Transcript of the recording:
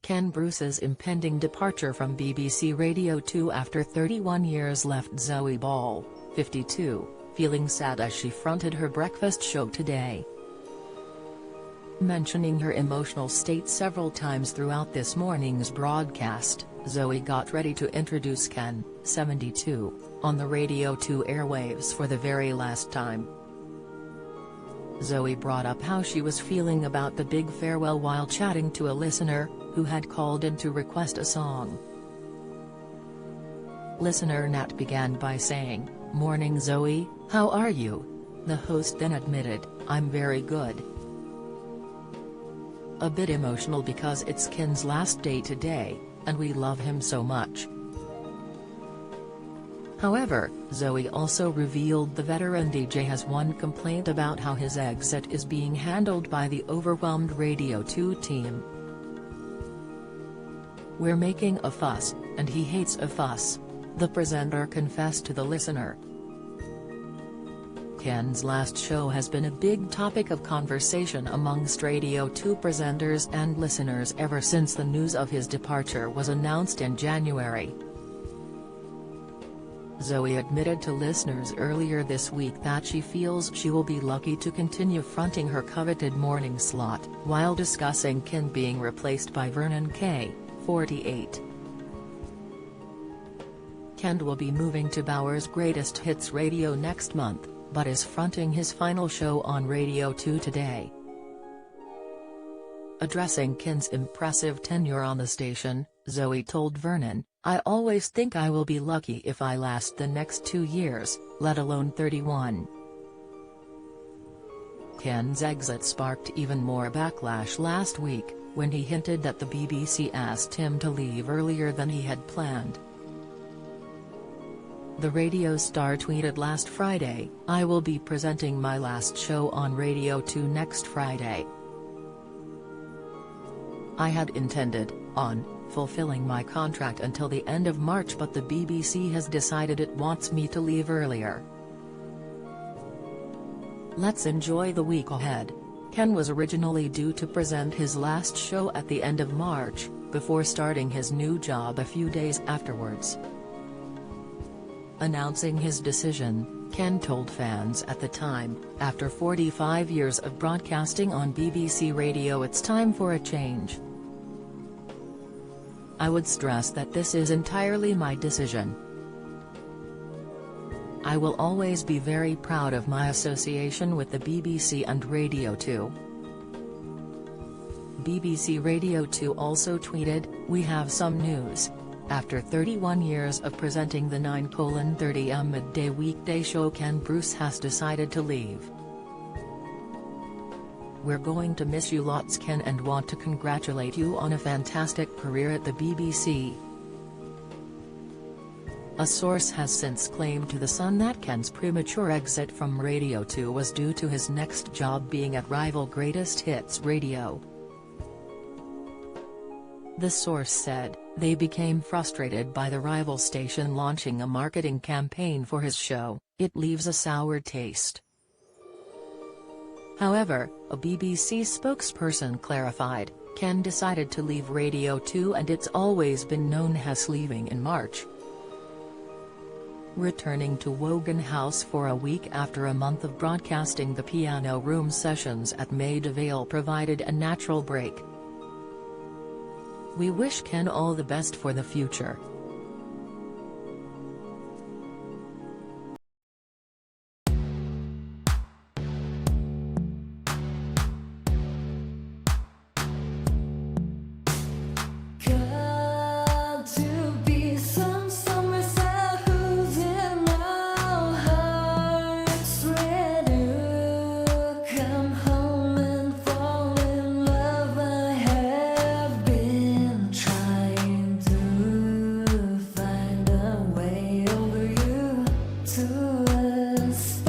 Ken Bruce's impending departure from BBC Radio 2 after 31 years left Zoe Ball, 52, feeling sad as she fronted her breakfast show today. Mentioning her emotional state several times throughout this morning's broadcast, Zoe got ready to introduce Ken, 72, on the Radio 2 airwaves for the very last time. Zoe brought up how she was feeling about the big farewell while chatting to a listener, who had called in to request a song. Listener Nat began by saying, "Morning Zoe, how are you?" The host then admitted, "I'm very good." A bit emotional because it's Ken's last day today, and we love him so much. However, Zoe also revealed the veteran DJ has one complaint about how his exit is being handled by the overwhelmed Radio 2 team. "We're making a fuss, and he hates a fuss," the presenter confessed to the listener. Ken's last show has been a big topic of conversation amongst Radio 2 presenters and listeners ever since the news of his departure was announced in January. Zoe admitted to listeners earlier this week that she feels she will be lucky to continue fronting her coveted morning slot, while discussing Ken being replaced by Vernon Kay, 48. Ken will be moving to Bauer's Greatest Hits Radio next month, but is fronting his final show on Radio 2 today. Addressing Ken's impressive tenure on the station, Zoe told Vernon, "I always think I will be lucky if I last the next 2 years, let alone 31. Ken's exit sparked even more backlash last week, when he hinted that the BBC asked him to leave earlier than he had planned. The radio star tweeted last Friday, "I will be presenting my last show on Radio 2 next Friday. I had intended on fulfilling my contract until the end of March, but the BBC has decided it wants me to leave earlier. Let's enjoy the week ahead." Ken was originally due to present his last show at the end of March, before starting his new job a few days afterwards. Announcing his decision, Ken told fans at the time, "After 45 years of broadcasting on BBC Radio, it's time for a change. I would stress that this is entirely my decision. I will always be very proud of my association with the BBC and Radio 2. BBC Radio 2 also tweeted, "We have some news. After 31 years of presenting the 9:30 midday weekday show, Ken Bruce has decided to leave. We're going to miss you lots, Ken, and want to congratulate you on a fantastic career at the BBC." A source has since claimed to The Sun that Ken's premature exit from Radio 2 was due to his next job being at rival Greatest Hits Radio. The source said, "They became frustrated by the rival station launching a marketing campaign for his show. It leaves a sour taste." However, a BBC spokesperson clarified, Ken decided to leave Radio 2 and it's always been known as leaving in March. Returning to Wogan House for a week after a month of broadcasting, the Piano Room sessions at Maida Vale provided a natural break. "We wish Ken all the best for the future. Got to be some summer sad who's in our hearts, ready to come home and fall in love. I have been trying to find a way over you to us.